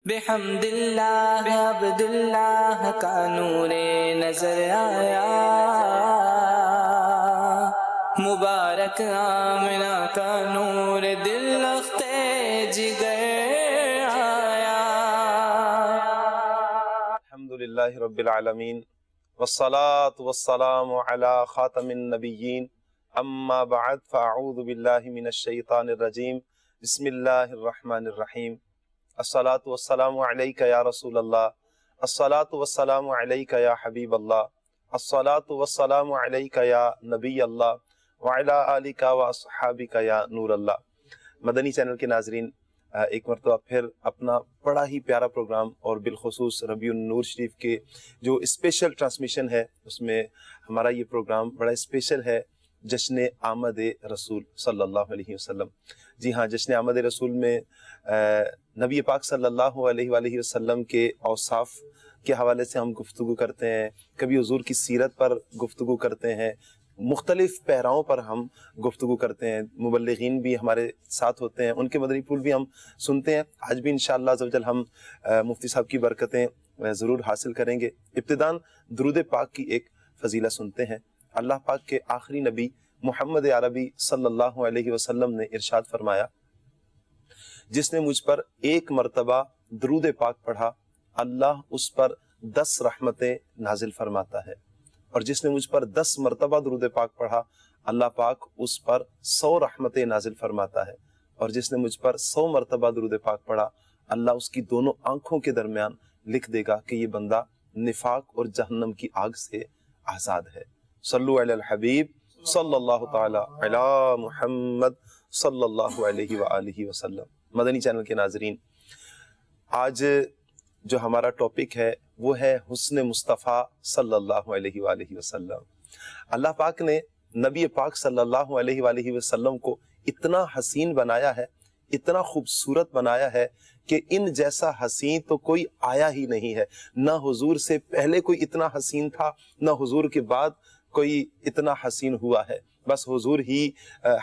بحمد اللہ عبداللہ کا نور نظر آیا، مبارک آمنہ کا نور دل اختے جگر آیا۔ الحمدللہ رب العالمین والصلاة والسلام علی خاتم النبیین، اما بعد فاعوذ باللہ من الشیطان الرجیم، بسم اللہ الرحمن الرحیم۔ الصلاة والسلام علیک یا رسول اللہ، الصلاة والسلام علیک یا حبیب اللہ، الصلاة والسلام علیک یا نبی اللہ، وعلی آلک و اصحابک یا نور اللہ۔ مدنی چینل کے ناظرین، ایک مرتبہ پھر اپنا بڑا ہی پیارا پروگرام اور بالخصوص ربیع النور شریف کے جو اسپیشل ٹرانسمیشن ہے، اس میں ہمارا یہ پروگرام بڑا اسپیشل ہے، جشن آمد رسول صلی اللہ علیہ وسلم۔ جی ہاں، جشن آمد رسول میں نبی پاک صلی اللہ علیہ وآلہ وسلم کے اوصاف کے حوالے سے ہم گفتگو کرتے ہیں، کبھی حضور کی سیرت پر گفتگو کرتے ہیں، مختلف پہراؤں پر ہم گفتگو کرتے ہیں، مبلغین بھی ہمارے ساتھ ہوتے ہیں، ان کے مدنی پھول بھی ہم سنتے ہیں۔ آج بھی انشاءاللہ عز و جل ہم مفتی صاحب کی برکتیں ضرور حاصل کریں گے۔ ابتداً درود پاک کی ایک فضیلت سنتے ہیں۔ اللہ پاک کے آخری نبی محمد عربی صلی اللہ علیہ وسلم نے ارشاد فرمایا، جس نے مجھ پر ایک مرتبہ درود پاک پڑھا، اللہ اس پر 10 رحمتیں نازل فرماتا ہے، اور جس نے مجھ پر 10 مرتبہ درود پاک پڑھا، اللہ پاک اس پر 100 رحمتیں نازل فرماتا ہے، اور جس نے مجھ پر 100 مرتبہ درود پاک پڑھا، اللہ اس کی دونوں آنکھوں کے درمیان لکھ دے گا کہ یہ بندہ نفاق اور جہنم کی آگ سے آزاد ہے۔ صلو علی الحبیب صلی اللہ تعالی علی محمد صلی اللہ علیہ وآلہ وسلم۔ مدنی چینل کے ناظرین، آج جو ہمارا ٹاپک ہے وہ ہے حسن مصطفیٰ صلی اللہ علیہ وآلہ وسلم۔ اللہ پاک نے نبی پاک صلی اللہ علیہ وآلہ وسلم کو اتنا حسین بنایا ہے، اتنا خوبصورت بنایا ہے کہ ان جیسا حسین تو کوئی آیا ہی نہیں ہے۔ نہ حضور سے پہلے کوئی اتنا حسین تھا، نہ حضور کے بعد کوئی اتنا حسین ہوا ہے۔ بس حضور ہی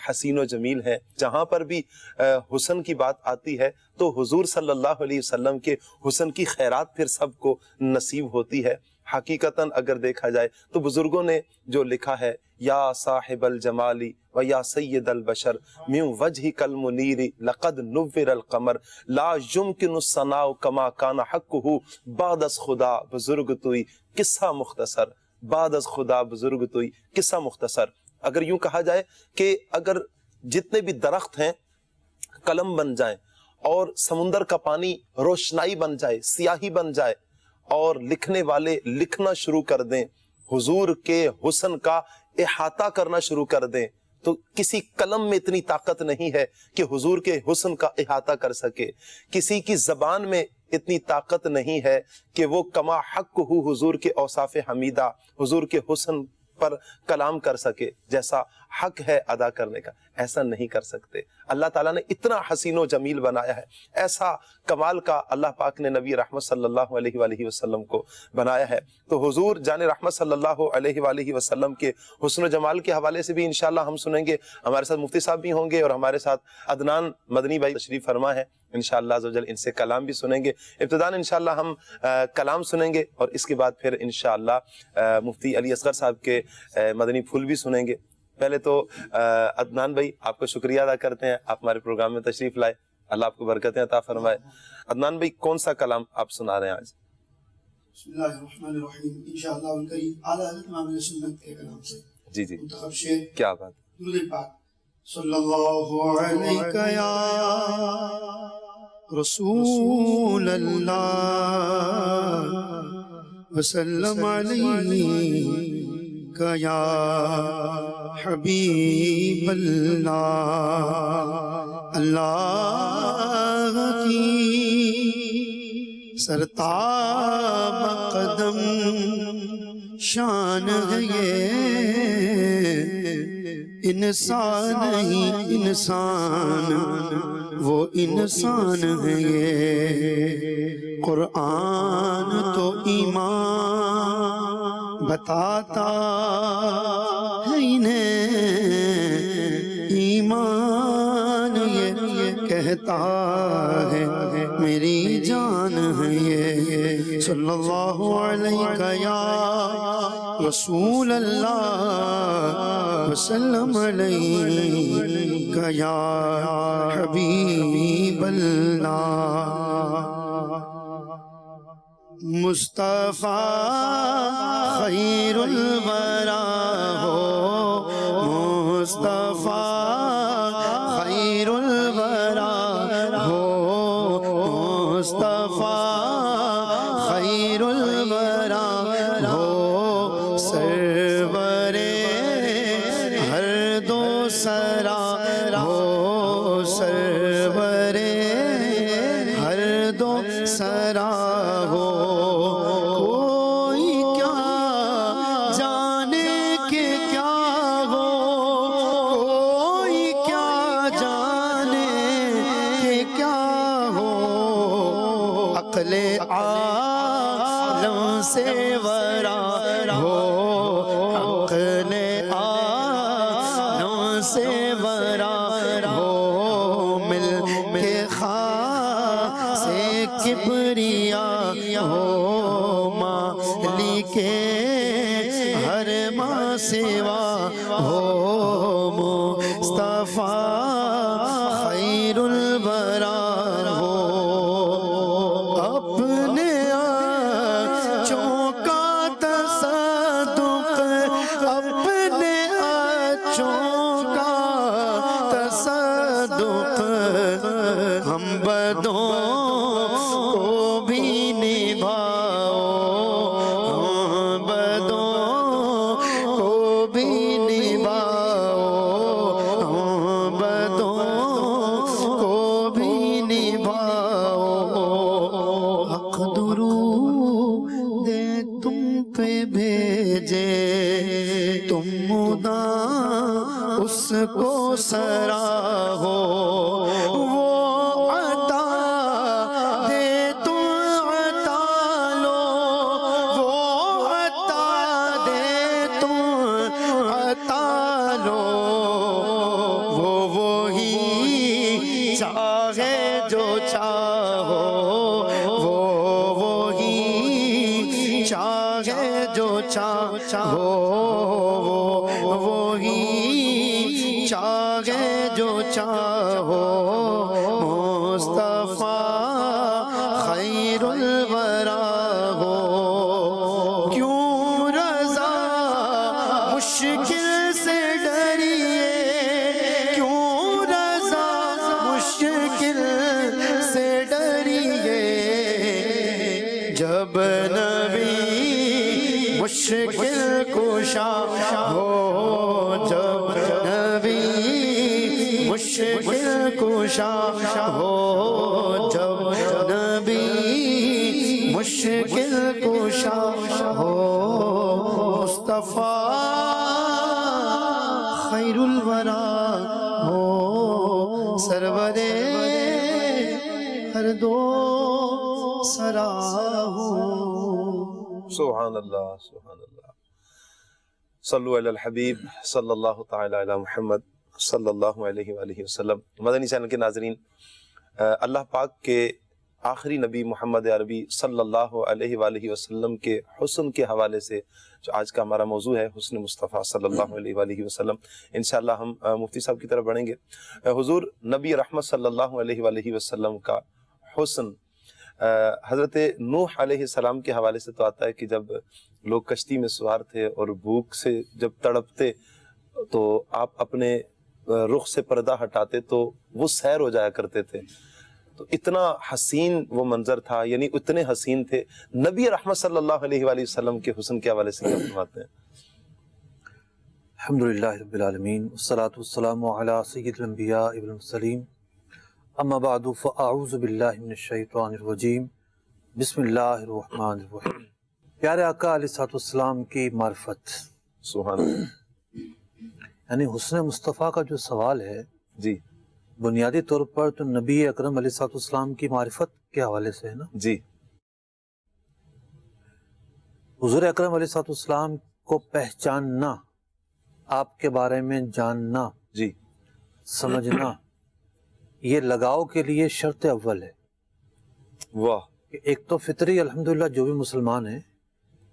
حسین و جمیل ہے۔ جہاں پر بھی حسن کی بات آتی ہے تو حضور صلی اللہ علیہ وسلم کے حسن کی خیرات پھر سب کو نصیب ہوتی ہے۔ حقیقتاً اگر دیکھا جائے تو بزرگوں نے جو لکھا ہے، یا صاحب الجمالی و یا سید البشر من وجہک المنیر لقد نور القمر لا یمکن الثناء کما کان حقہ بعد از خدا بزرگ توئی قصہ مختصر، بعد از خدا بزرگ توئی قصہ مختصر۔ اگر یوں کہا جائے کہ اگر جتنے بھی درخت ہیں قلم بن جائیں، اور سمندر کا پانی روشنائی بن جائے، سیاہی بن جائے، اور لکھنے والے لکھنا شروع کر دیں، حضور کے حسن کا احاطہ کرنا شروع کر دیں، تو کسی قلم میں اتنی طاقت نہیں ہے کہ حضور کے حسن کا احاطہ کر سکے۔ کسی کی زبان میں اتنی طاقت نہیں ہے کہ وہ کما حق ہو حضور کے اوصاف حمیدہ، حضور کے حسن پر کلام کر سکے، جیسا حق ہے ادا کرنے کا، ایسا نہیں کر سکتے۔ اللہ تعالیٰ نے اتنا حسین و جمیل بنایا ہے، ایسا کمال کا اللہ پاک نے نبی رحمت صلی اللہ علیہ وآلہ وسلم کو بنایا ہے۔ تو حضور جان رحمت صلی اللہ علیہ وآلہ وسلم کے حسن و جمال کے حوالے سے بھی انشاءاللہ ہم سنیں گے۔ ہمارے ساتھ مفتی صاحب بھی ہوں گے، اور ہمارے ساتھ عدنان مدنی بھائی تشریف فرما ہے، انشاءاللہ عز و جل ان سے کلام بھی سنیں گے۔ ابتداً انشاءاللہ ہم کلام سنیں گے، اور اس کے بعد پھر انشاءاللہ مفتی علی اصغر صاحب کے مدنی پھول بھی سنیں گے۔ پہلے تو عدنان بھائی آپ کو شکریہ ادا کرتے ہیں، آپ ہمارے پروگرام میں تشریف لائے، اللہ آپ کو برکتیں عطا فرمائے۔ عدنان بھائی کون سا کلام آپ سنا رہے ہیں آج؟ بسم اللہ الرحمن الرحیم، انشاءاللہ الکریم اعلیٰ حضرت امام سنت کے کلام سے جی جی، منتخب شعر، کیا بات۔ درود پاک۔ صلی اللہ علیہ یا رسول اللہ وسلم علیہ یا حبیب اللہ۔ اللہ کی سرتاب قدم شان ہے یہ، انسان نہیں انسان وہ انسان ہے یہ۔ قرآن تو ایمان بتاتا ہے انہیں، ایمان یہ کہتا ہے میری جان ہے یہ صلی اللہ علیہ یا رسول اللہ وسلم علیہ یا حبیب اللہ مصطفیٰ خیر الورا ہو مصطفیٰ خیر الورا ہو مصطفیٰ خیر الورا ہو سرور ہر دو سرا ہو سرور ہر دو سرا ہو کوئی کیا جانے کہ کیا ہو کوئی کیا جانے کہ کیا ہو عقل عالم سے ورا ہو عقل عالم سے ورا ہو مل کے خواہ سے کبریا ہو مالک ہر ماں سوا ہو مصطفیٰ خیر الورا ہو اپنے آنچوں کا تصدق اپنے آنچوں کا تصدق ہم بدوں کو بھی نبھاؤ ہم بدوں کو بھی نبھاؤ ہم بدوں کو بھی نبھاؤ حق درود تم پہ بھیجے تم مدا اس کو سراہو وہ عطا دے تم عطا لو وہ عطا دے تم عطا لو وہ وہی چاہے جو چاہو وہ وہی چاہے جو چاہو وہ وہی چاہے جو چاہو مصطفیٰ خیر الورا ہو کیوں رضا مشکل سے ڈریے کیوں رضا مشکل سے ڈریے جب نبی مشکل کشا ہو جب نبی مشکل کشا ہو جب نبی مشکل کشا ہو مصطفیٰ خیر الورا ہو سرور ہر دو سرا ہو سبحان اللہ سبحان اللہ صلو علی الحبیب صلی اللہ تعالی علی محمد صلی اللہ علیہ وآلہ وسلم مدنی چینل کے ناظرین اللہ پاک کے آخری نبی محمد عربی صلی اللہ علیہ وآلہ وسلم کے حسن کے حوالے سے جو آج کا ہمارا موضوع ہے حسن مصطفیٰ صلی اللہ علیہ وآلہ وسلم انشاءاللہ ہم مفتی صاحب کی طرف بڑھیں گے حضور نبی رحمت صلی اللہ علیہ وآلہ وسلم کا حسن حضرت نوح علیہ السلام کے حوالے سے تو آتا ہے کہ جب لوگ کشتی میں سوار تھے اور بھوک سے جب تڑپتے تو آپ اپنے رخ سے پردہ ہٹاتے تو وہ سیر ہو جایا کرتے تھے تو اتنا حسین وہ منظر تھا یعنی اتنے حسین تھے نبی رحمت صلی اللہ علیہ وآلہ وسلم کے حسن کے حوالے سے کیا فرماتے ہیں الحمدللہ رب العالمین والصلاة والسلام علی سید الانبیاء والمرسلین اما بعد فاعوذ باللہ من الشیطان الرجیم بسم اللہ الرحمن الرحیم پیارے آقا علیہ السلام کی معرفت سبحان اللہ یعنی حسن مصطفیٰ کا جو سوال ہے جی بنیادی طور پر تو نبی اکرم علیہ السلام کی معرفت کے حوالے سے ہے نا جی حضور اکرم علیہ السلام کو پہچاننا آپ کے بارے میں جاننا جی سمجھنا یہ لگاؤ کے لیے شرط اول ہے واہ کہ ایک تو فطری الحمدللہ جو بھی مسلمان ہیں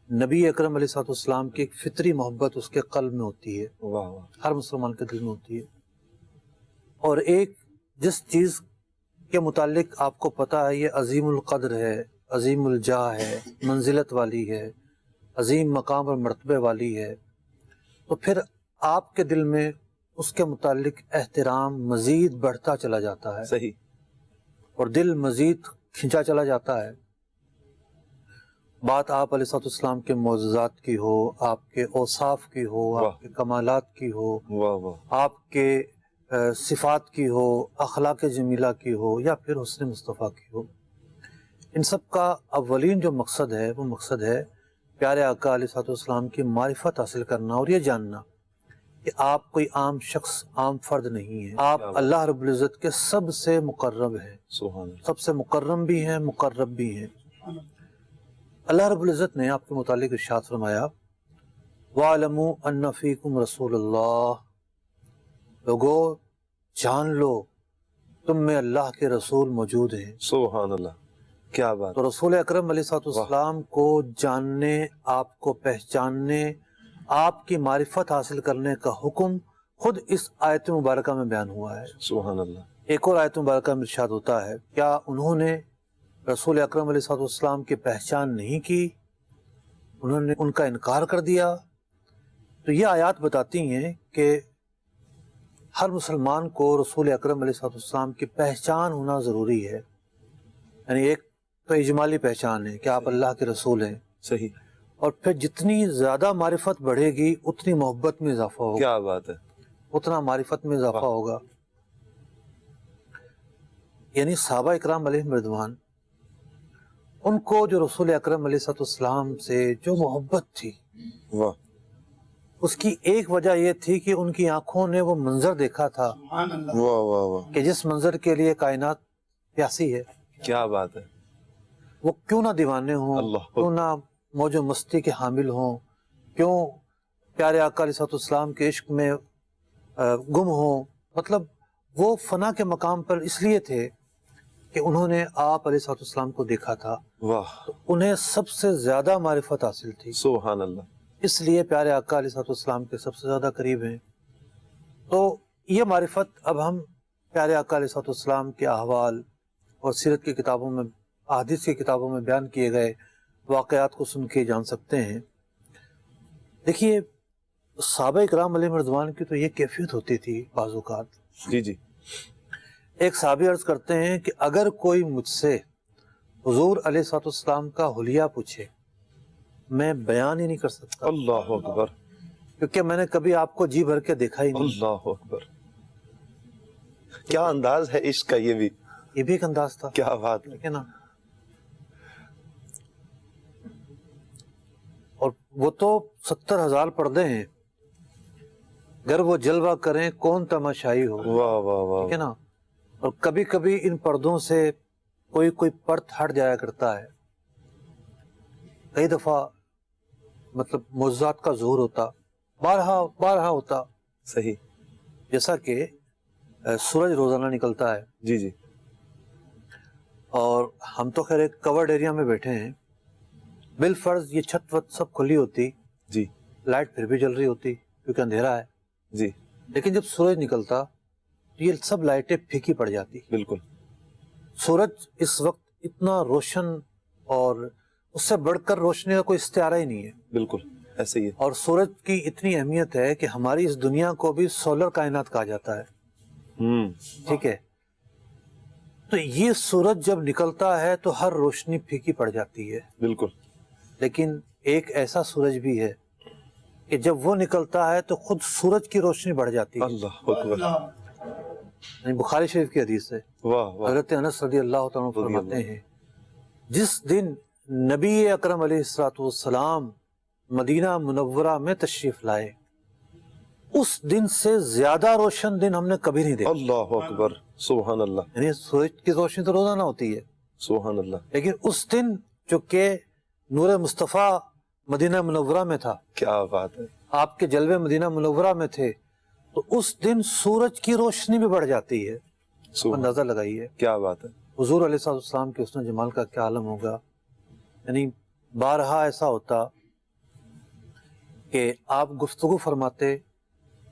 نبی اکرم علیہ الصلوۃ والسلام کی ایک فطری محبت اس کے قلب میں ہوتی ہے، واہ واہ ہر مسلمان کے دل میں ہوتی ہے. اور ایک جس چیز کے متعلق آپ کو پتہ ہے یہ عظیم القدر ہے، عظیم الجاہ ہے، منزلت والی ہے، عظیم مقام اور مرتبے والی ہے، تو پھر آپ کے دل میں اس کے متعلق احترام مزید بڑھتا چلا جاتا ہے صحیح. اور دل مزید کھنچا چلا جاتا ہے. بات آپ علیہ الصلوۃ والسلام کے معجزات کی ہو، آپ کے اوصاف کی ہو، آپ کے کمالات کی ہو، واہ واہ آپ کے صفات کی ہو، اخلاق جمیلہ کی ہو، یا پھر حسن مصطفیٰ کی ہو، ان سب کا اولین جو مقصد ہے وہ مقصد ہے پیارے آقا علیہ الصلوۃ والسلام کی معرفت حاصل کرنا اور یہ جاننا کہ آپ کوئی عام شخص، عام فرد نہیں ہے، آپ اللہ رب العزت کے سب سے مقرب ہیں، سبحان اللہ. سب سے مکرم بھی ہیں، مقرب بھی ہیں. اللہ رب العزت نے آپ کے متعلق ارشاد فرمایا وَاعْلَمُوا أَنَّ فِيكُمْ رَسُولَ اللَّهِ، لوگو جان لو تم میں اللہ کے رسول موجود ہیں. سبحان اللہ، کیا بات. تو رسول اکرم علیہ الصلوۃ والسلام کو جاننے، آپ کو پہچاننے، آپ کی معرفت حاصل کرنے کا حکم خود اس آیت مبارکہ میں بیان ہوا ہے. سبحان اللہ. ایک اور آیت مبارکہ میں ارشاد ہوتا ہے کیا انہوں نے رسول اکرم علیہ الصلوۃ والسلام کی پہچان نہیں کی، انہوں نے ان کا انکار کر دیا؟ تو یہ آیات بتاتی ہیں کہ ہر مسلمان کو رسول اکرم علیہ الصلوۃ والسلام کی پہچان ہونا ضروری ہے. یعنی ایک تو اجمالی پہچان ہے کہ آپ اللہ کے رسول ہیں، صحیح. اور پھر جتنی زیادہ معرفت بڑھے گی اتنی محبت میں اضافہ ہوگا، کیا بات ہے. اتنا معرفت میں اضافہ ہوگا. یعنی صحابہ اکرام علیہم رضوان، ان کو جو رسول اکرم علیہ الصلوۃ والسلام سے جو محبت تھی، واہ اس کی ایک وجہ یہ تھی کہ ان کی آنکھوں نے وہ منظر دیکھا تھا سبحان اللہ. واہ واہ واہ، کہ جس منظر کے لیے کائنات پیاسی ہے. کیا بات ہے. وہ کیوں نہ دیوانے ہوں، اللہ کیوں نہ موج و مستی کے حامل ہوں، کیوں پیارے آقا علیہ الصلوۃ والسلام کے عشق میں گم ہوں. مطلب وہ فنا کے مقام پر اس لیے تھے کہ انہوں نے آپ علیہ الصلوۃ والسلام کو دیکھا تھا، واہ انہیں سب سے زیادہ معرفت حاصل تھی، سبحان اللہ. اس لیے پیارے آقا علیہ الصلوۃ والسلام کے سب سے زیادہ قریب ہیں. تو یہ معرفت اب ہم پیارے آقا علیہ الصلوۃ والسلام کے احوال اور سیرت کی کتابوں میں، احادیث کی کتابوں میں بیان کیے گئے واقعات کو سن کے جان سکتے ہیں. دیکھیے صحابہ اکرام علیہم رضوان کی تو یہ کیفیت ہوتی تھی بعض اوقات. جی جی. ایک صحابی عرض کرتے ہیں کہ اگر کوئی مجھ سے حضور علیہ الصلوۃ والسلام کا حلیہ پوچھے میں بیان ہی نہیں کر سکتا، اللہ اکبر. کیونکہ میں نے کبھی آپ کو جی بھر کے دیکھا ہی نہیں. اللہ اکبر. کیا انداز ہے عشق کا. یہ بھی ایک انداز تھا. کیا بات ہے. ٹھیک ہے نا. اور وہ تو 70,000 پردے ہیں، گر وہ جلوہ کریں کون تماشائی ہو. واہ واہ واہ. ٹھیک ہے نا. اور کبھی کبھی ان پردوں سے کوئی پرت ہٹ جایا کرتا ہے. کئی دفعہ مطلب معجزات کا ظہور ہوتا، بارہا ہوتا. صحیح. جیسا کہ سورج روزانہ نکلتا ہے، جی جی. اور ہم تو خیر ایک کورڈ ایریا میں بیٹھے ہیں، بالفرض یہ چھت وت سب کھلی ہوتی، جی لائٹ پھر بھی جل رہی ہوتی کیونکہ اندھیرا ہے. جی. لیکن جب سورج نکلتا تو یہ سب لائٹیں پھیکی پڑ جاتی. بالکل. سورج اس وقت اتنا روشن اور اس سے بڑھ کر روشنی کا کوئی استعارہ ہی نہیں ہے. بالکل ایسے ہی ہے. اور سورج کی اتنی اہمیت ہے کہ ہماری اس دنیا کو بھی سولر کائنات کہا جاتا ہے. ٹھیک ہے. تو یہ سورج جب نکلتا ہے تو ہر روشنی پھیکی پڑ جاتی ہے. بالکل. لیکن ایک ایسا سورج بھی ہے کہ جب وہ نکلتا ہے تو خود سورج کی روشنی بڑھ جاتی ہے. اللہ اکبر. یعنی بخاری شریف کی حدیث ہے، واہ واہ. حضرت انس رضی اللہ تعالیٰ فرماتے ہیں جس دن نبی اکرم علیہ الصلوۃ والسلام مدینہ منورہ میں تشریف لائے اس دن سے زیادہ روشن دن ہم نے کبھی نہیں دیکھا. اللہ اکبر. سبحان اللہ. یعنی سورج کی روشنی تو روزانہ ہوتی ہے، سبحان اللہ. لیکن اس دن جو کہ نور مصطفیٰ مدینہ منورہ میں تھا، کیا بات ہے. آپ کے جلوے مدینہ منورہ میں تھے، تو اس دن سورج کی روشنی بھی بڑھ جاتی ہے. سبحان. اندازہ لگائیے. کیا بات ہے. حضور علیہ السلام کے حسن جمال کا کیا عالم ہوگا. یعنی بارہا ایسا ہوتا کہ آپ گفتگو فرماتے،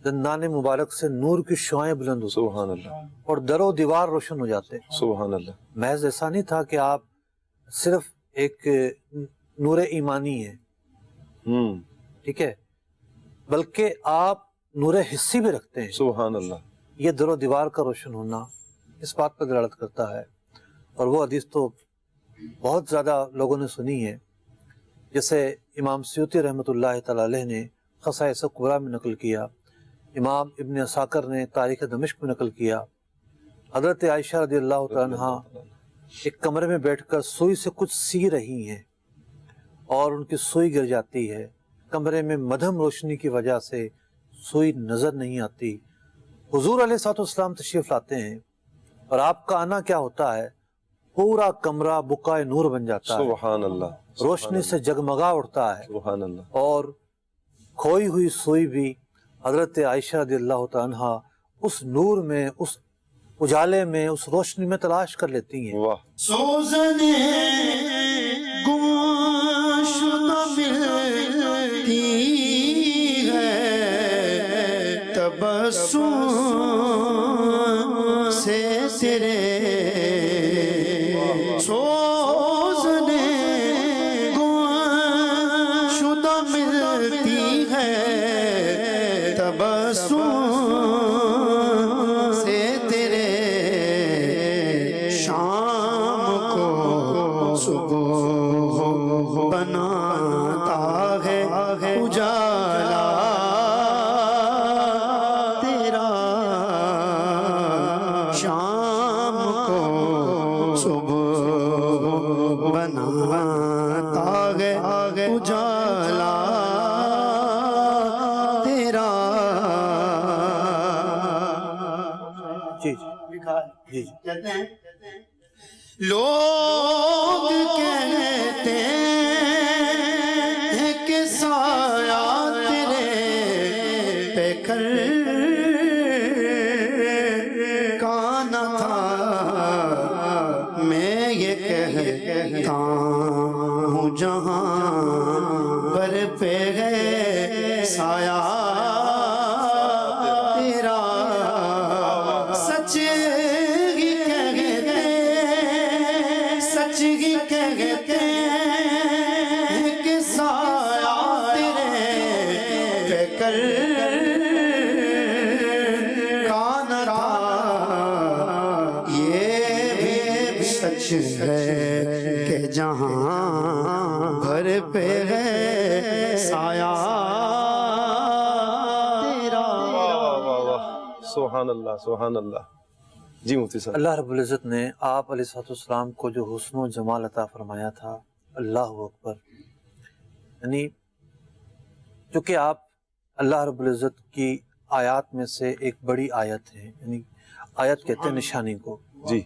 دندان مبارک سے نور کی شعائیں بلند ہوتی سبحان اللہ اور در و دیوار روشن ہو جاتے. سبحان اللہ. محض ایسا نہیں تھا کہ آپ صرف ایک نور ایمانی ہیں، ٹھیک ہے، بلکہ آپ نور حسی بھی رکھتے ہیں. سبحان اللہ. یہ در و دیوار کا روشن ہونا اس بات پر دلالت کرتا ہے. اور وہ حدیث تو بہت زیادہ لوگوں نے سنی ہے، جیسے امام سیوطی رحمۃ اللہ تعالی علیہ نے خصائص کبریٰ میں نقل کیا، امام ابن عساکر نے تاریخ دمشق میں نقل کیا. حضرت عائشہ رضی اللہ تعالیٰ عنہ ایک کمرے میں بیٹھ کر سوئی سے کچھ سی رہی ہیں اور ان کی سوئی گر جاتی ہے. کمرے میں مدھم روشنی کی وجہ سے سوئی نظر نہیں آتی. حضور علیہ الصلوۃ والسلام تشریف لاتے ہیں اور آپ کا آنا کیا ہوتا ہے، پورا کمرہ بقائے نور بن جاتا ہے، سبحان اللہ. روشنی سے جگمگا اٹھتا ہے. سبحان اللہ. اور کھوئی ہوئی سوئی بھی حضرت عائشہ رضی اللہ تعالیٰ عنہ اس نور میں، اس اجالے میں، اس روشنی میں تلاش کر لیتی ہیں. واہ. سوزن گمشدہ ملتی ہے تبسم سے تیرے، سوزن گمشدہ ملتی ہے تبسم سے تیرے، شام کو صبح بناتا ہے اجالا تیرا، شام کو صبح بناتا ہے اجالا تیرا. جی لکھا ہے، جی جی. کہتے ہیں لوگ کہتے ہیں کہ سایہ تیرے پہ کر کانا تھا، میں یہ کہتا ہوں جہاں پر پہ ہے سایہ تیرا، سچ ہی کہتے، سچ ہی کہتے ہیں کہ سایہ تیرے پہ کر کانا تھا، یہ بھی سچ ہے کہ جہاں بھر پہ ہے سایہ تیرا. واہ واہ واہ. سبحان اللہ. سبحان اللہ. جی مفتی صاحب. اللہ رب العزت نے آپ علیہ السلام کو جو حسن و جمال عطا فرمایا تھا، اللہ اکبر. یعنی چونکہ آپ اللہ رب العزت کی آیات میں سے ایک بڑی آیت ہے، یعنی آیت کہتے ہیں نشانی کو، جی.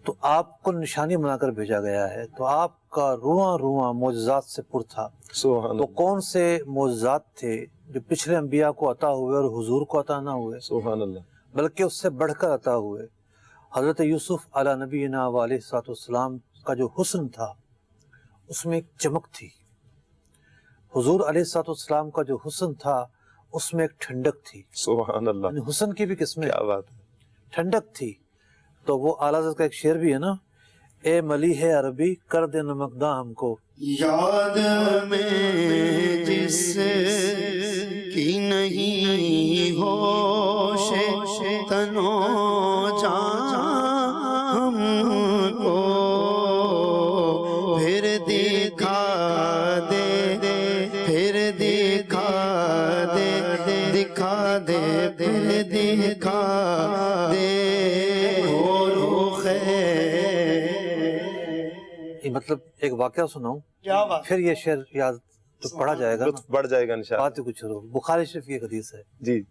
تو آپ کو نشانی بنا کر بھیجا گیا ہے، تو آپ کا رواں رواں معجزات سے پر تھا. سبحان تو اللہ. کون سے معجزات تھے جو پچھلے انبیاء کو عطا ہوئے اور حضور کو عطا نہ ہوئے، سبحان اللہ. بلکہ اس سے بڑھ کر عطا ہوئے. حضرت یوسف علی نبینا و علیہ الصلوۃ والسلام کا جو حسن تھا اس میں ایک چمک تھی. حضور علیہ الصلوۃ والسلام کا جو حسن تھا اس میں ایک ٹھنڈک تھی. سبحان اللہ. یعنی حسن کی بھی قسمیں، کیا بات ہے. ٹھنڈک تھی. تو وہ اعلیٰ حضرت کا ایک شعر بھی ہے نا، اے ملیح عربی کر دے نمکداں ہم کو. یاد میں جس کی نہیں ہوش تنو جان ہم کو، پھر دکھا دے، پھر دکھا دے، دکھا دے، پھر دکھا دے مطلب ایک واقعہ سناؤں، کیا بات. پھر یہ شعر یاد تو پڑھا جائے گا نا، لطف بڑھ جائے گا انشاءاللہ. بات ہی کچھ ہو. بخاری شریف کی ایک حدیث ہے، جی.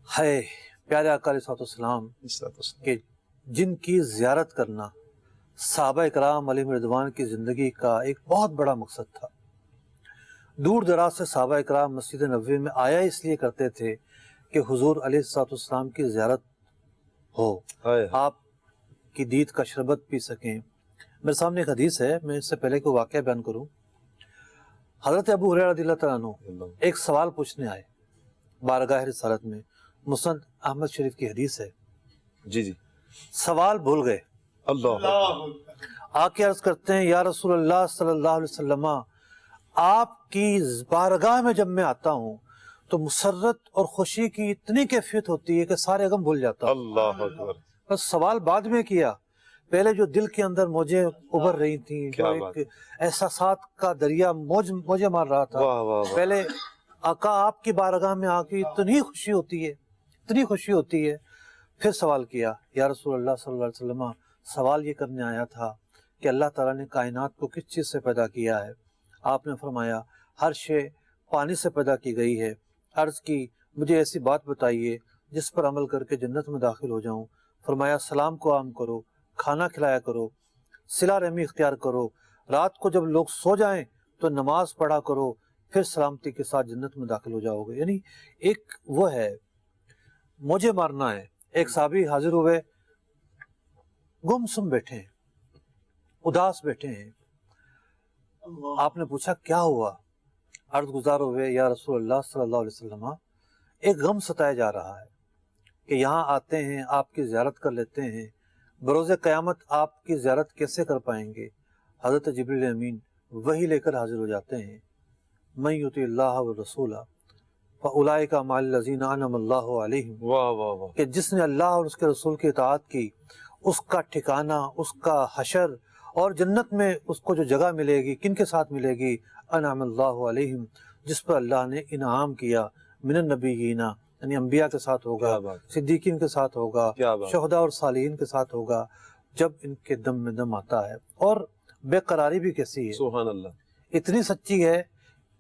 ہے پیارے آقا علیہ السلام کہ جن کی زیارت کرنا صحابہ اکرام علیہم رضوان کی زندگی کا ایک بہت بڑا مقصد تھا. دور دراز سے صحابہ اکرام مسجد نبوی میں آیا اس لیے کرتے تھے کہ حضور علیہ السلام کی زیارت ہو، ہائے. آپ کی دید کا شربت پی سکیں۔ میرے سامنے ایک حدیث ہے، میں اس سے پہلے کوئی واقعہ بیان کروں۔ حضرت ابو ہریرہ رضی اللہ تعالیٰ عنہ ایک سوال پوچھنے آئے بارگاہ رسالت میں، مسند احمد شریف کی حدیث ہے۔ جی سوال بھول گئے، اللہ آ کے عرض کرتے ہیں یا رسول اللہ صلی اللہ علیہ وسلم، آپ کی بارگاہ میں جب میں آتا ہوں تو مسرت اور خوشی کی اتنی کیفیت ہوتی ہے کہ سارے غم بھول جاتا ہوں۔ اللہ اکبر، بس سوال بعد میں کیا، پہلے جو دل کے اندر موجیں ابھر رہی تھیں، جو ایک احساسات کا دریا موجیں مار رہا تھا، پہلے آقا آپ کی بارگاہ میں آ کے اتنی خوشی ہوتی ہے، اتنی خوشی ہوتی ہے۔ پھر سوال کیا یا رسول اللہ صلی اللہ علیہ وسلم، سوال یہ کرنے آیا تھا کہ اللہ تعالیٰ نے کائنات کو کس چیز سے پیدا کیا ہے؟ آپ نے فرمایا ہر شے پانی سے پیدا کی گئی ہے۔ عرض کی مجھے ایسی بات بتائیے جس پر عمل کر کے جنت میں داخل ہو جاؤں۔ فرمایا سلام کو عام کرو، کھانا کھلایا کرو، صلہ رحمی اختیار کرو، رات کو جب لوگ سو جائیں تو نماز پڑھا کرو، پھر سلامتی کے ساتھ جنت میں داخل ہو جاؤ گے۔ یعنی ایک وہ ہے موجے مارنا ہے۔ ایک صحابی حاضر ہوئے، گم سم بیٹھے ہیں، اداس بیٹھے ہیں۔ آپ نے پوچھا کیا ہوا؟ عرض گزار ہوئے یا رسول اللہ صلی اللہ علیہ وسلم، ایک غم ستایا جا رہا ہے کہ یہاں آتے ہیں، آپ کی زیارت کر لیتے ہیں، بروز قیامت آپ کی زیارت کیسے کر پائیں گے؟ حضرت جبریل امین وہی لے کر حاضر ہو جاتے ہیں، من یطع اللہ والرسول فاولئک مع الذین انعم اللہ علیہم، واہ واہ واہ، کہ جس نے اللہ اور اس کے رسول کی اطاعت کی اس کا ٹھکانہ، اس کا حشر اور جنت میں اس کو جو جگہ ملے گی کن کے ساتھ ملے گی؟ انعم اللہ علیہم، جس پر اللہ نے انعام کیا، من النبیین، یعنی انبیاء کے ساتھ ہوگا، صدیقین کے ساتھ ہوگا، شہداء اور صالحین کے ساتھ ہوگا، جب ان کے دم میں دم آتا ہے۔ اور بے قراری بھی کیسی ہے، سبحان اللہ، اتنی سچی ہے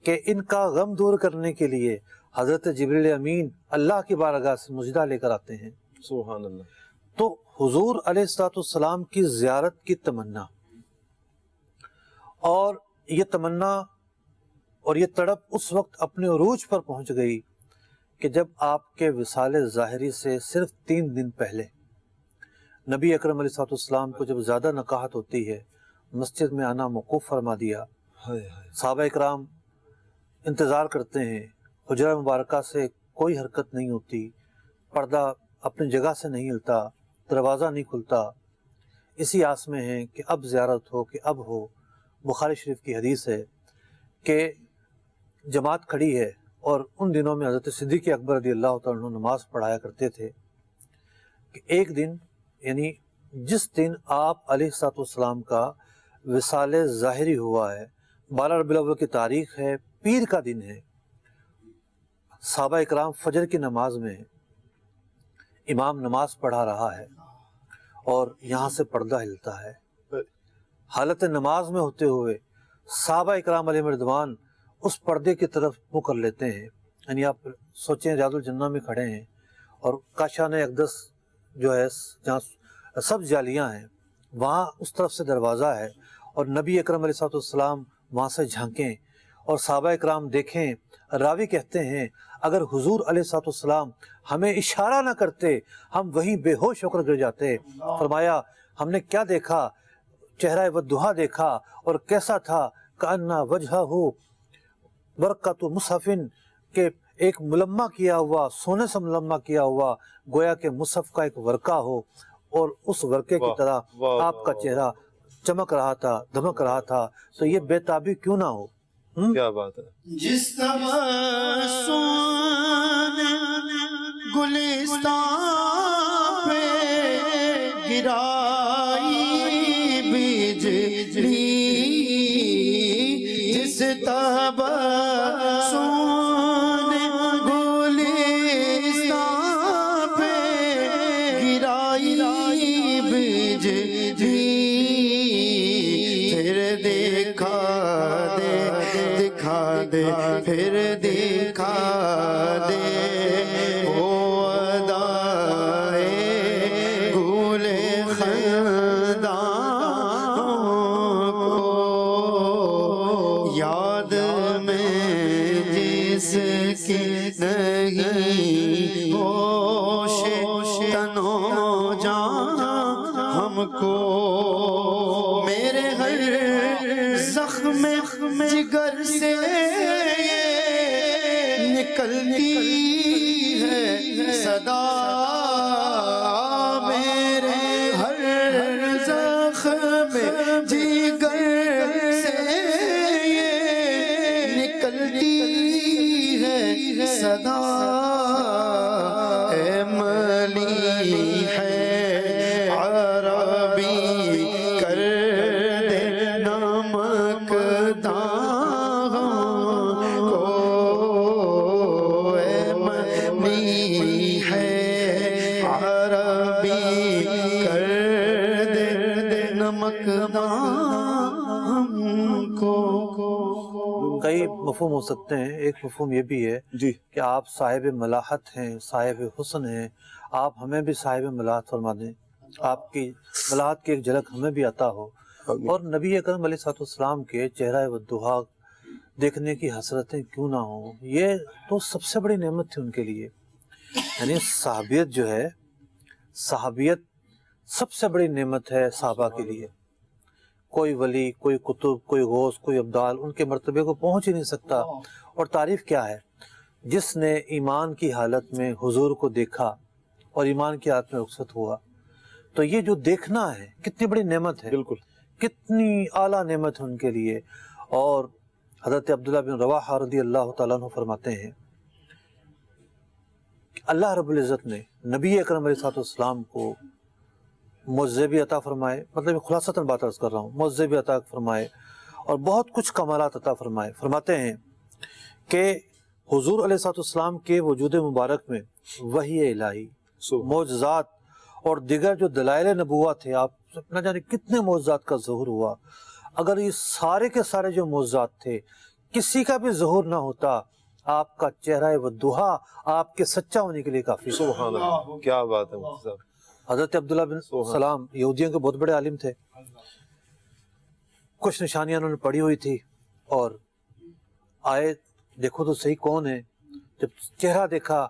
کہ ان کا غم دور کرنے کے لیے حضرت جبریل امین اللہ کی بارگاہ سے مجدہ لے کر آتے ہیں۔ سبحان اللہ۔ تو حضور علیہ السلام کی زیارت کی تمنا اور یہ تمنا اور یہ تڑپ اس وقت اپنے عروج پر پہنچ گئی کہ جب آپ کے وصال ظاہری سے صرف 3 دن پہلے نبی اکرم علیہ السلام کو جب زیادہ نکاحت ہوتی ہے، مسجد میں آنا موقوف فرما دیا۔ صحابہ اکرام انتظار کرتے ہیں، حجرہ مبارکہ سے کوئی حرکت نہیں ہوتی، پردہ اپنی جگہ سے نہیں ہلتا، دروازہ نہیں کھلتا، اسی آس میں ہیں کہ اب زیارت ہو، کہ اب ہو۔ بخاری شریف کی حدیث ہے کہ جماعت کھڑی ہے، اور ان دنوں میں حضرت صدیق اکبر رضی اللہ تعالیٰ عنہ نماز پڑھایا کرتے تھے کہ ایک دن، یعنی جس دن آپ علیہ السلام کا وصال ظاہری ہوا ہے، 12 ربیع الاول کی تاریخ ہے، پیر کا دن ہے، صحابہ اکرام فجر کی نماز میں ہیں، امام نماز پڑھا رہا ہے اور یہاں سے پردہ ہلتا ہے۔ حالت نماز میں ہوتے ہوئے صحابہ اکرام علیہ رضوان اس پردے کی طرف منہ کر لیتے ہیں۔ یعنی آپ سوچیں ریاض الجنہ میں کھڑے ہیں اور کاشان اقدس جو ہے جہاں سب جالیاں ہیں، وہاں اس طرف سے دروازہ ہے، اور نبی اکرم علیہ السلام وہاں سے جھانکیں اور صحابہ اکرام دیکھیں۔ راوی کہتے ہیں اگر حضور علیہ السلام ہمیں اشارہ نہ کرتے ہم وہیں بے ہوش ہو کر گر جاتے۔ فرمایا ہم نے کیا دیکھا؟ چہرہ والضحیٰ دیکھا، اور کیسا تھا؟ کأنہ وجہہ برقۃ مصحف، کہ ایک ملمع کیا ہوا، سونے سے ملمع کیا ہوا، گویا کہ مصحف کا ایک ورقہ ہو، اور اس ورقے کی طرح آپ کا چہرہ چمک رہا تھا، دھمک رہا تھا۔ تو یہ بے تابی کیوں نہ ہو؟ کیا بات ہے۔ جس تبسم گلستان پہ گرائی بجلی، جس تبسم گلستان پہ گرائی بجلی، پھر دیکھا دے پھر دکھا دے وہ ادائے گل خنداں کو، یاد میں جس کی نہیں ہوش تن و جان، ہم زخم جگر سے نکلتی ہے صدا، میرے ہر زخم جگر سے نکلتی ہے صدا، اے ملی ہے عربی کر دے نمک داغ کو، اے ملی ہے عربی کر دے نمک داغ کو۔ کئی مفہوم ہو سکتے ہیں، ایک مفہوم یہ بھی ہے جی کہ آپ صاحب ملاحت ہیں، صاحب حسن ہیں، آپ ہمیں بھی صاحب ملاحت فرما دیں، آپ کی ملاحت کی ایک جھلک ہمیں بھی عطا ہو، اور نبی اکرم علیہ الصلوۃ والسلام کے چہرہ والضحیٰ دیکھنے کی حسرتیں کیوں نہ ہوں، یہ تو سب سے بڑی نعمت تھی ان کے لیے۔ یعنی صحابیت جو ہے، صحابیت سب سے بڑی نعمت ہے صحابہ کے لیے۔ کوئی ولی، کوئی قطب، کوئی غوث، کوئی ابدال ان کے مرتبے کو پہنچ ہی نہیں سکتا۔ اور تعریف کیا ہے؟ جس نے ایمان کی حالت میں حضور کو دیکھا اور ایمان کی حالت میں رخصت ہوا، تو یہ جو دیکھنا ہے کتنی بڑی نعمت ہے، بالکل کتنی اعلیٰ نعمت ہے ان کے لیے۔ اور حضرت عبداللہ بن رواحہ رضی اللہ تعالیٰ عنہ فرماتے ہیں کہ اللہ رب العزت نے نبی اکرم علیہ السلام کو معجزے بھی عطا فرمائے، مطلب خلاصتاً بات عرض کر رہا ہوں، معجزے بھی عطا فرمائے اور بہت کچھ کمالات عطا فرمائے۔ فرماتے ہیں کہ حضور علیہ السلام کے وجود مبارک میں وحی الہی، معجزات اور دیگر جو دلائل نبوت تھے، آپ نہ جانے کتنے معجزات کا ظہور ہوا۔ اگر یہ سارے کے سارے جو معجزات تھے کسی کا بھی ظہور نہ ہوتا، آپ کا چہرہ والضحیٰ آپ کے سچا ہونے کے لیے کافی۔ سبحان اللہ، کیا بات ہے مفتی صاحب۔ حضرت عبداللہ بن سلام یہودیوں کے بہت بڑے عالم تھے، کچھ نشانیاں انہوں نے پڑھی ہوئی تھی، اور آئے دیکھو تو صحیح کون ہے، جب چہرہ دیکھا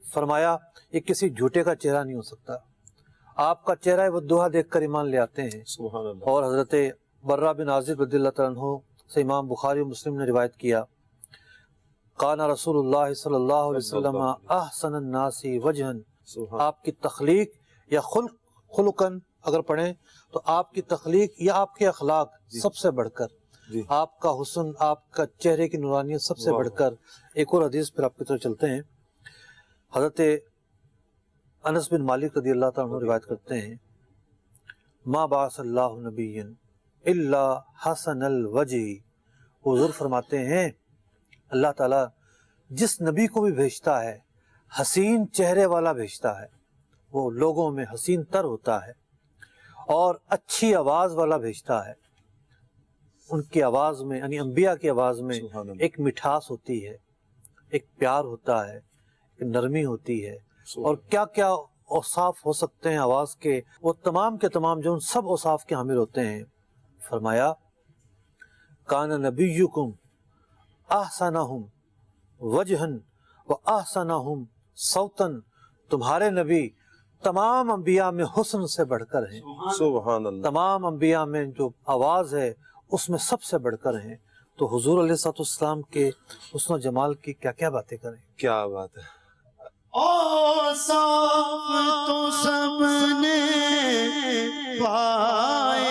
فرمایا یہ کسی جھوٹے کا چہرہ نہیں ہو سکتا، آپ کا چہرہ والضحیٰ دیکھ کر ایمان لے آتے ہیں۔ سبحان اللہ۔ اور حضرت برہ بن عازب رضی اللہ تعالیٰ عنہ سے امام بخاری و مسلم نے روایت کیا، قال رسول اللہ صلی اللہ علیہ وسلم احسن الناس وجہن، آپ کی تخلیق یا خلقن اگر پڑھیں تو آپ کی تخلیق یا آپ کے اخلاق سب سے بڑھ کر، آپ کا حسن، آپ کا چہرے کی نورانیت سب سے بڑھ کر۔ ایک اور حدیث پھر آپ کی طرف چلتے ہیں، حضرت انس بن مالک رضی اللہ تعالیٰ عنہ روایت کرتے ہیں، ما بعث اللہ نبی الا حسن الوجہ، حضور فرماتے ہیں اللہ تعالیٰ جس نبی کو بھی بھیجتا ہے حسین چہرے والا بھیجتا ہے، وہ لوگوں میں حسین تر ہوتا ہے، اور اچھی آواز والا بھیجتا ہے۔ ان کی آواز میں، یعنی انبیاء کی آواز میں ایک مٹھاس ہوتی ہے، ایک پیار ہوتا ہے، ایک نرمی ہوتی ہے، اور کیا کیا اوصاف ہو سکتے ہیں آواز کے، وہ تمام کے تمام جو ان سب اوصاف کے حامل ہوتے ہیں۔ فرمایا کان نبیکم احسنہم وجہن و احسنہم صوتن، تمہارے نبی تمام انبیاء میں حسن سے بڑھ کر ہیں، سبحان اللہ، تمام انبیاء میں جو آواز ہے اس میں سب سے بڑھ کر ہیں۔ تو حضور علیہ السلام کے حسن و جمال کی کیا کیا باتیں کریں۔ کیا بات ہے۔ اوصاف تو سب نے پائے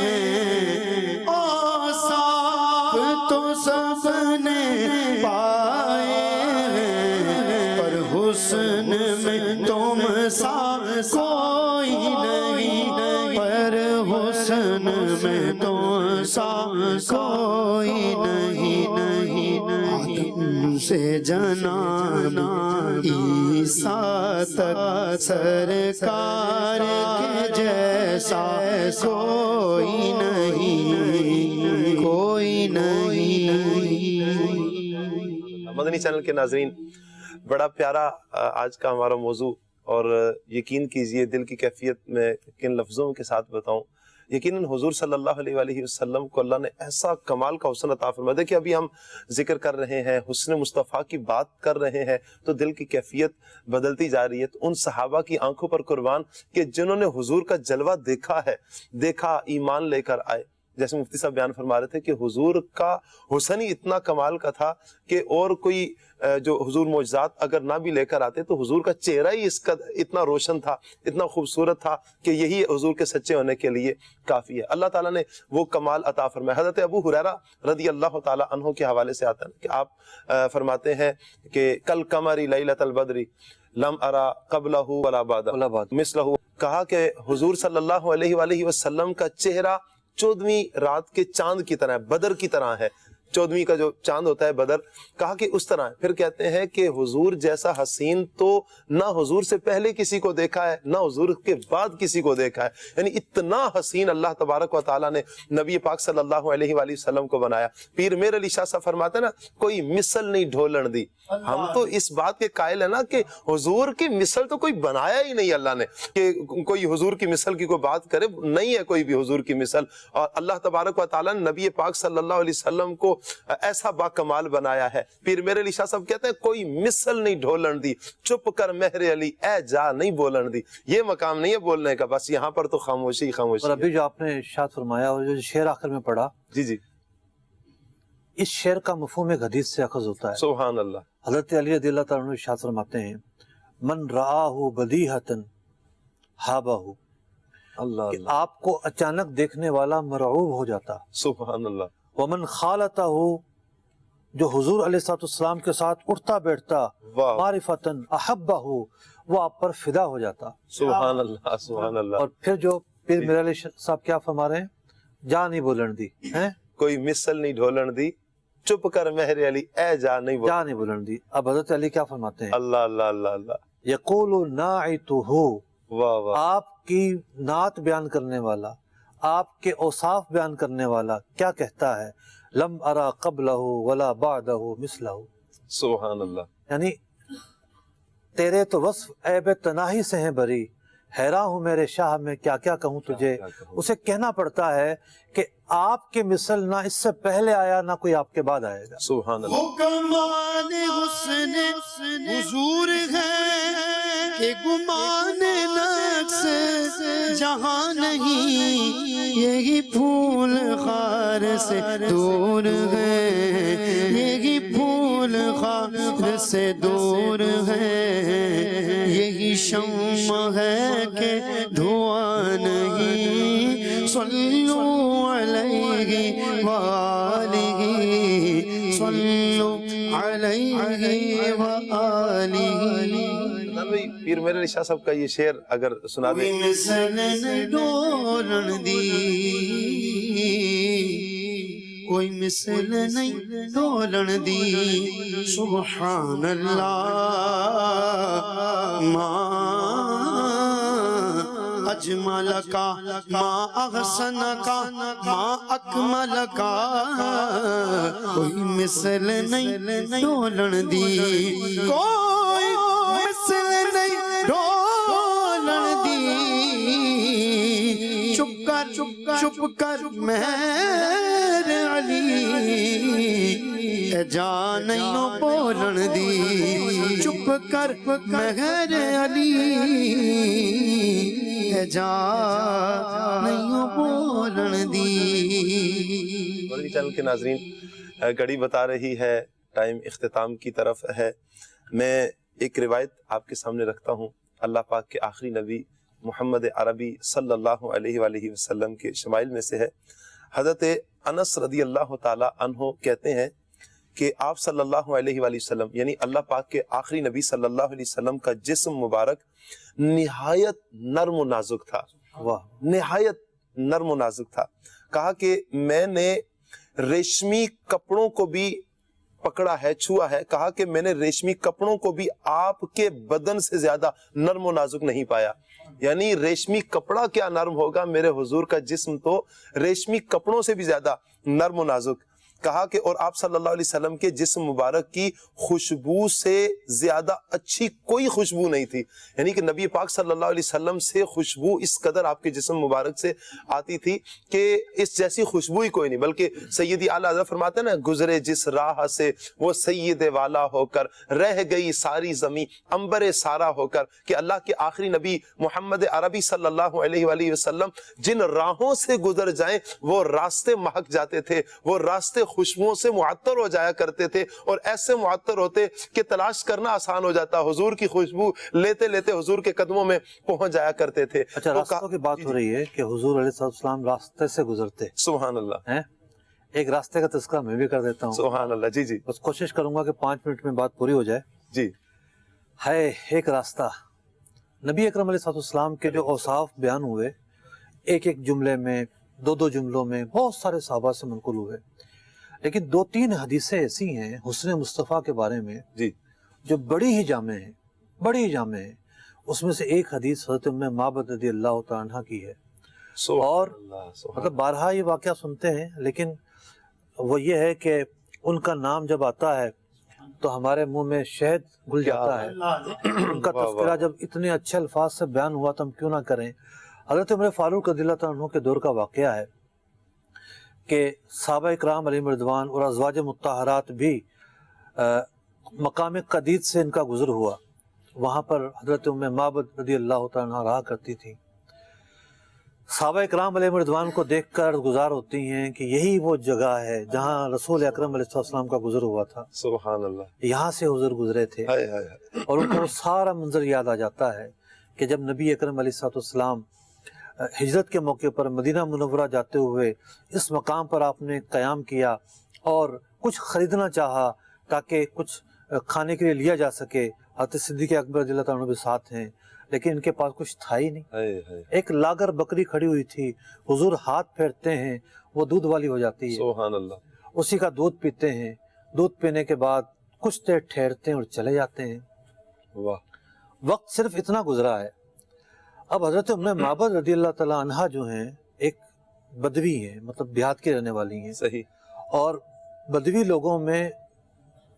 ہیں، اوصاف تو سب نے پائے ہیں، پر حسن میں تم سا کوئی نہیں، پر حسن میں تم سا کوئی نہیں، آدم سے جناب عیسیٰ تک سرکار کے جیسا کوئی نہیں، کوئی نہیں۔ مدنی چینل کے ناظرین، بڑا پیارا آج کا ہمارا موضوع، اور یقین کیجئے دل کی کیفیت میں کن لفظوں کے ساتھ بتاؤں، یقیناً حضور صلی اللہ علیہ وآلہ وسلم کو اللہ نے ایسا کمال کا حسن عطا فرمایا۔ دیکھیں ابھی ہم ذکر کر رہے ہیں، حسن مصطفیٰ کی بات کر رہے ہیں، تو دل کی کیفیت بدلتی جا رہی ہے۔ تو ان صحابہ کی آنکھوں پر قربان کہ جنہوں نے حضور کا جلوہ دیکھا ہے، دیکھا، ایمان لے کر آئے، جیسے مفتی صاحب بیان فرما رہے تھے کہ حضور کا حسن ہی اتنا کمال کا تھا کہ اور کوئی جو حضور معجزات اگر نہ بھی لے کر آتے تو حضور کا چہرہ ہی اس کا اتنا روشن تھا، اتنا خوبصورت تھا کہ یہی حضور کے سچے ہونے کے لیے کافی ہے۔ اللہ تعالیٰ نے وہ کمال عطا فرمایا۔ حضرت ابو ہریرہ رضی اللہ تعالیٰ عنہ کے حوالے سے آتا ہے کہ آپ فرماتے ہیں کہ کل قمری لیلۃ البدر لم ارا قبلہ ولا بعدہ مثلہ، کہا کہ حضور صلی اللہ علیہ وآلہ وسلم کا چہرہ 14ویں رات کے چاند کی طرح ہے، بدر کی طرح ہے۔ 14ویں کا جو چاند ہوتا ہے بدر، کہا کہ اس طرح ہے۔ پھر کہتے ہیں کہ حضور جیسا حسین تو نہ حضور سے پہلے کسی کو دیکھا ہے نہ حضور کے بعد کسی کو دیکھا ہے، یعنی اتنا حسین اللہ تبارک و تعالیٰ نے نبی پاک صلی اللہ علیہ وآلہ وسلم کو بنایا۔ پیر میر علی شاہ صاحب فرماتے ہیں نا، کوئی مثل نہیں ڈھولن دی۔ ہم تو اس بات کے قائل ہیں نا کہ حضور کی مثل تو کوئی بنایا ہی نہیں اللہ نے، کہ کوئی حضور کی مثل کی کوئی بات کرے، نہیں ہے کوئی بھی حضور کی مثل۔ اور اللہ تبارک و تعالیٰ نے نبی پاک صلی اللہ علیہ وسلم کو ایسا با کمال بنایا ہے۔ پیر میرے علی شاہ صاحب کہتے ہیں کوئی مثل نہیں ڈھولن دی، چپ کر مہر علی اے جا نہیں بولن دی۔ یہ مقام نہیں ہے بولنے کا، بس یہاں پر تو خاموشی خاموشی۔ اور ابھی جو آپ نے ارشاد فرمایا اور جو شعر آخر میں پڑھا، جی اس شعر کا مفہوم ایک حدیث سے اخذ ہوتا ہے۔ سبحان اللہ۔ حضرت علی رضی اللہ تعالیٰ عنہ ارشاد فرماتے ہیں من رآہ بدیہۃ ہابہ، اللہ کہ اللہ، آپ کو اچانک دیکھنے والا مرعوب ہو جاتا۔ سبحان اللہ۔ ومن خالتہ، جو حضور علیہ السلام کے ساتھ اٹھتا بیٹھتا واہ، معرفتاً احبہ، وہ آپ پر فدا ہو جاتا۔ سبحان اللہ، سبحان اللہ۔ اور پھر جو پیر میرے علی صاحب کیا فرما رہے ہیں، جا نہیں بولن دی، ہیں کوئی مثل نہیں ڈھولن دی، چپ کر مہر علی اے جا نہیں بولن۔ جا نہیں بولن دی۔ اب حضرت علی کیا فرماتے ہیں، اللہ اللہ اللہ اللہ، یقول ناعتہ، واہ واہ، آپ کی نعت بیان کرنے والا، آپ کے اوصاف بیان کرنے والا کیا کہتا ہے، لم ارا قبلہ ولا بعدہ مثلہ، سبحان اللہ۔ یعنی تیرے تو وصف عیب تناہی سے ہیں بری، حیران ہوں میرے شاہ میں کیا کیا کہوں تجھے۔ اسے کہنا پڑتا ہے کہ آپ کے مثل نہ اس سے پہلے آیا نہ کوئی آپ کے بعد آئے گا۔ سبحان اللہ۔ وہ کمال حسن حضور ہے کہ گمان نقص جہاں نہیں، یہی پھول خار سے دور ہے، یہی پھول خار سے دور ہے، یہی شمع ہے کہ دھواں نہیں، صلو علیہ وآلہ، صلو علیہ وآلہ۔ پیر میرے علی شاہ صاحب کا یہ شعر اگر سنا دیں۔ کوئی مثل نہیں ڈھولن دی، کوئی مثل نہیں ڈھولن دی، سبحان اللہ ما اجمل کا، ما احسن کا، ما اکمل کا، کوئی مثل نہیں ڈھولن دی، کوئی مثل نہیں ڈھولن دی، چپ کر مہر علی اے جان نہیں بولن دی، چپ کر مہر علی اے جان نہیں بولن دی۔ مدنی چینل کے ناظرین، گھڑی بتا رہی ہے ٹائم اختتام کی طرف ہے۔ میں ایک روایت آپ کے سامنے رکھتا ہوں، اللہ پاک کے آخری نبی محمد عربی صلی اللہ علیہ وآلہ وسلم کے شمائل میں سے ہے۔ حضرت انس رضی اللہ تعالی عنہ کہتے ہیں کہ آپ صلی اللہ علیہ وآلہ وسلم، یعنی اللہ پاک کے آخری نبی صلی اللہ علیہ وسلم کا جسم مبارک نہایت نرم و نازک تھا، نہایت نرم و نازک تھا۔ کہا کہ میں نے ریشمی کپڑوں کو بھی پکڑا ہے، چھوا ہے، کہا کہ میں نے ریشمی کپڑوں کو بھی آپ کے بدن سے زیادہ نرم و نازک نہیں پایا۔ یعنی ریشمی کپڑا کیا نرم ہوگا، میرے حضور کا جسم تو ریشمی کپڑوں سے بھی زیادہ نرم و نازک۔ کہا کہ اور آپ صلی اللہ علیہ وسلم کے جسم مبارک کی خوشبو سے زیادہ اچھی کوئی خوشبو نہیں تھی، یعنی کہ نبی پاک صلی اللہ علیہ وسلم سے خوشبو اس قدر آپ کے جسم مبارک سے آتی تھی کہ اس جیسی خوشبو ہی کوئی نہیں، بلکہ سیدی اعلیٰ حضرت فرماتے ہیں نا، گزرے جس راہ سے وہ سید والا ہو کر، رہ گئی ساری زمین عنبر سارا ہو کر، کہ اللہ کے آخری نبی محمد عربی صلی اللہ علیہ وآلہ وسلم جن راہوں سے گزر جائیں وہ راستے مہک جاتے تھے، وہ راستے خوشبوؤں سے معطر ہو جایا کرتے تھے، اور ایسے معطر ہوتے کہ تلاش کرنا آسان ہو جاتا، حضور کی خوشبو لیتے لیتے حضور کے قدموں میں پہنچ جایا کرتے تھے۔ اچھا، راستوں کی بات ہو رہی ہے کہ حضور علیہ السلام راستے سے گزرتے، سبحان اللہ، ایک راستے کا تذکرہ میں بھی کر دیتا ہوں، سبحان اللہ، جی جی بس کوشش کروں گا کہ 5 منٹ میں بات پوری ہو جائے۔ جی، ہے ایک راستہ، نبی اکرم علیہ السلام کے جو اوصاف بیان ہوئے ایک ایک جملے میں، 2 جملوں میں، بہت سارے صحابہ سے منقول ہوئے، لیکن 2-3 حدیثیں ایسی ہیں حسن مصطفیٰ کے بارے میں جی، جو بڑی ہی جامع ہیں، بڑی ہی جامع ہیں۔ اس میں سے ایک حدیث حضرت ام معبد رضی اللہ تعالیٰ عنہ کی ہے، اور مطلب بارہا یہ واقعہ سنتے ہیں، لیکن وہ یہ ہے کہ ان کا نام جب آتا ہے تو ہمارے منہ میں شہد گھل جاتا ہے، ان کا تذکرہ جب اتنے اچھے الفاظ سے بیان ہوا تو ہم کیوں نہ کریں۔ حضرت عمر فاروق رضی اللہ تعالیٰ عنہ کے دور کا واقعہ ہے کہ صحابہ اکرام علیہم رضوان اور ازواج مطہرات بھی مقام قدید سے ان کا گزر ہوا، وہاں پر حضرت ام معبد رضی اللہ تعالیٰ عنہ رہا کرتی تھی۔ صحابہ اکرام علیہم رضوان کو دیکھ کر گزار ہوتی ہیں کہ یہی وہ جگہ ہے جہاں رسول اکرم علیہ السلام کا گزر ہوا تھا، سبحان اللہ، یہاں سے حضور گزرے تھے، ہائے ہائے ہائے، اور ان کو وہ سارا منظر یاد آ جاتا ہے کہ جب نبی اکرم علیہ السلام ہجرت کے موقع پر مدینہ منورہ جاتے ہوئے اس مقام پر آپ نے قیام کیا اور کچھ خریدنا چاہا تاکہ کچھ کھانے کے لیے لیا جا سکے۔ حضرت صدیق اکبر رضی اللہ تعالیٰ عنہ بھی ساتھ ہیں، لیکن ان کے پاس کچھ تھا ہی نہیں۔ ایک لاگر بکری کھڑی ہوئی تھی، حضور ہاتھ پھیرتے ہیں، وہ دودھ والی ہو جاتی ہے، سبحان اللہ، اسی کا دودھ پیتے ہیں، دودھ پینے کے بعد کچھ دیر ٹھہرتے ہیں اور چلے جاتے ہیں۔ واہ، وقت صرف اتنا گزرا ہے۔ اب حضرت ام معبد رضی اللہ تعالیٰ عنہ جو ہیں ایک بدوی ہیں، مطلب دیہات کی رہنے والی ہیں، صحیح، اور بدوی لوگوں میں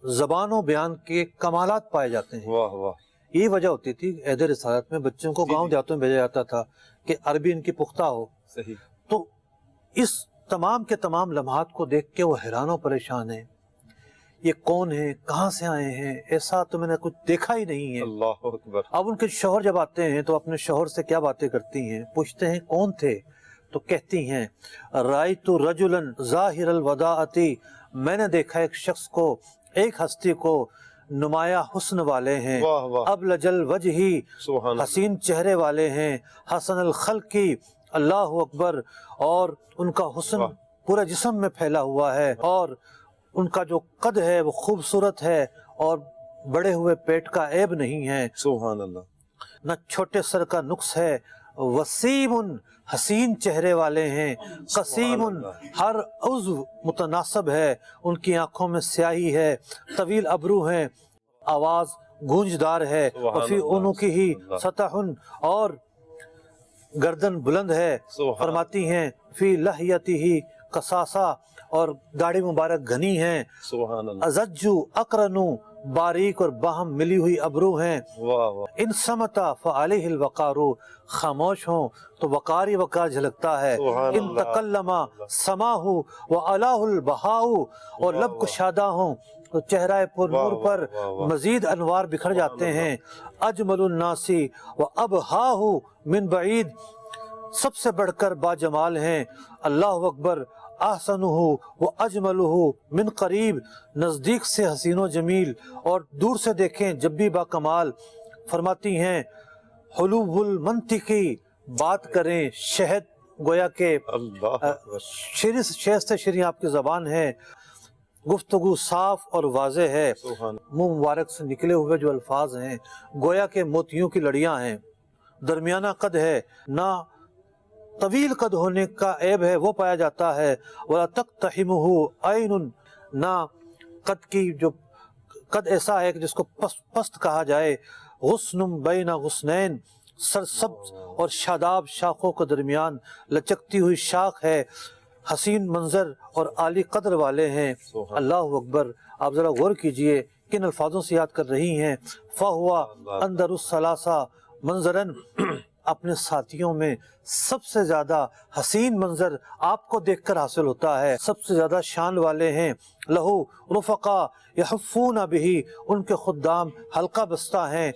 زبان و بیان کے کمالات پائے جاتے ہیں۔ واہ واہ، یہی وجہ ہوتی تھی عہد رسالت میں بچوں کو گاؤں دیہاتوں میں بھیجا جاتا تھا کہ عربی ان کی پختہ ہو۔ صحیح، تو اس تمام کے تمام لمحات کو دیکھ کے وہ حیران و پریشان ہیں، یہ کون ہیں، کہاں سے آئے ہیں، ایسا تو میں نے کچھ دیکھا ہی نہیں ہے۔ اللہ اکبر، اب ان کے شوہر جب آتے ہیں تو اپنے شوہر سے کیا باتیں کرتی ہیں، پوچھتے ہیں کون تھے، تو کہتی ہیں رأیت رجلا ظاہر الوداعتی، میں نے دیکھا ایک شخص کو، ایک ہستی کو، نمایاں حسن والے ہیں، واہ واہ، ابلج الوجہی، سبحان اللہ، حسین چہرے والے ہیں، حسن الخلقی، اللہ اکبر، اور ان کا حسن واہ، پورے جسم میں پھیلا ہوا ہے، اور ان کا جو قد ہے وہ خوبصورت ہے، اور بڑے ہوئے پیٹ کا عیب نہیں ہے، سبحان اللہ، نہ چھوٹے سر کا نقص ہے، وسیم حسین چہرے والے ہیں، قسیم ہر عضو متناسب ہے، ان کی آنکھوں میں سیاہی ہے، طویل ابرو ہیں، آواز گونجدار ہے، وفی انو کی ہی سطح، اور گردن بلند ہے، فرماتی ہیں فی لحیتی ہی قصاصہ، اور داڑھی مبارک گھنی ہیں، سبحان اللہ، ازجو اقرنو، باریک اور باہم ملی ہوئی ابرو ہیں، واہ واہ، ان سمتا فعلیہ الوقارو، خاموش ہوں تو وقار ہی وقار جھلکتا ہے، سبحان ان تکلما سماہو وعلاہ البہاؤ، اور لب کشادہ ہوں تو چہرہ پر نور پر مزید انوار بکھر جاتے ہیں، اجمل الناسی وابہاہ من بعید، سب سے بڑھ کر با جمال ہیں، اللہ اکبر، احسنہ و اجملہ من قریب، نزدیک سے حسین و جمیل اور دور سے دیکھیں جب بھی با کمال۔ فرماتی ہیں حلوب المنطقی، بات کریں شہد گویا کہ اللہ، شہد سے شیریں آپ کی زبان ہے، گفتگو صاف اور واضح ہے، سبحان، منہ مبارک سے نکلے ہوئے جو الفاظ ہیں گویا کہ موتیوں کی لڑیاں ہیں، درمیانہ قد ہے، نہ طویل قد ہونے کا عیب ہے وہ پایا جاتا ہے، وَلَا تَقْتَحِمُهُ عَيْنٌ، نہ قد کی جو قد ایسا ہے کہ جس کو پست کہا جائے، غصن بین غصنین، سرسبز اور شاداب شاخوں کے درمیان لچکتی ہوئی شاخ ہے، حسین منظر اور عالی قدر والے ہیں۔ اللہ اکبر، آپ ذرا غور کیجئے کن الفاظوں سے یاد کر رہی ہیں۔ فَهُوَ اندر الثلاثہ منظراً، اپنے ساتھیوں میں سب سے زیادہ حسین منظر آپ کو دیکھ کر حاصل ہوتا ہے، سب سے زیادہ شان والے ہیں۔ لہو رفقا یحفون بہ، ان کے خدام حلقہ بستہ ہیں۔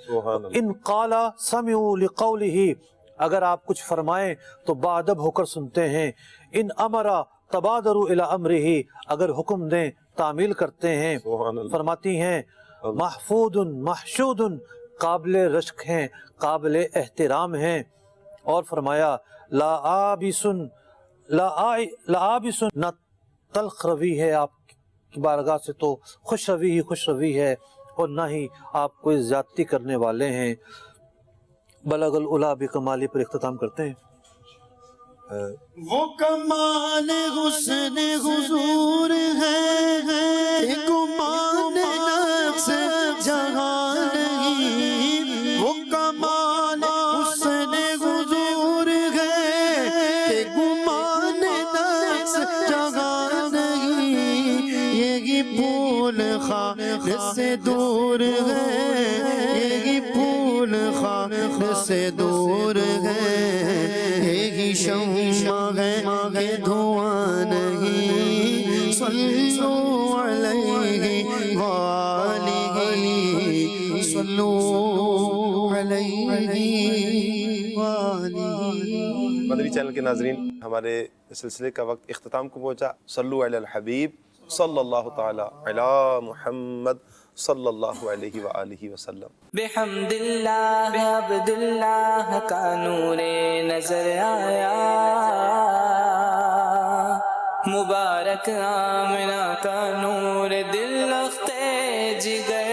ان قال سمعوا لقولہ، اگر آپ کچھ فرمائیں تو باادب ہو کر سنتے ہیں۔ ان امرا تبادروا الی امرہ، اگر حکم دیں تعمیل کرتے ہیں۔ فرماتی ہیں محفوظ محشود، قابل رشک ہیں، قابل احترام ہیں۔ اور فرمایا لا آبس، نہ تلخ روی ہے آپ کی بارگاہ سے تو خوش روی ہی خوش روی ہے، اور نہ ہی آپ کوئی زیادتی کرنے والے ہیں۔ بلغ العلا بکمالی پر اختتام کرتے ہیں۔ وہ کمال حسن حضور ہے کہ گمان نفس جہاں نہیں، وہ کمال حسن حضور ہے کہ گمان نفس جہاں نہیں، یہی پھول خاک سے دور ہے، یہی پھول خاک سے دور ہے، یہی شمع ہے کہ دھواں نہیں، صلو علیہ وآلہ، صلو علیہ وآلہ۔ مدنی چینل کے ناظرین، ہمارے سلسلے کا وقت اختتام کو پہنچا۔ صلو علی الحبیب صلی اللہ تعالی علی محمد صلی اللہ علیہ وآلہ وسلم۔ بحمد اللہ عبداللہ کا نور نظر آیا، مبارک آمنہ کا نور دل اختے جگر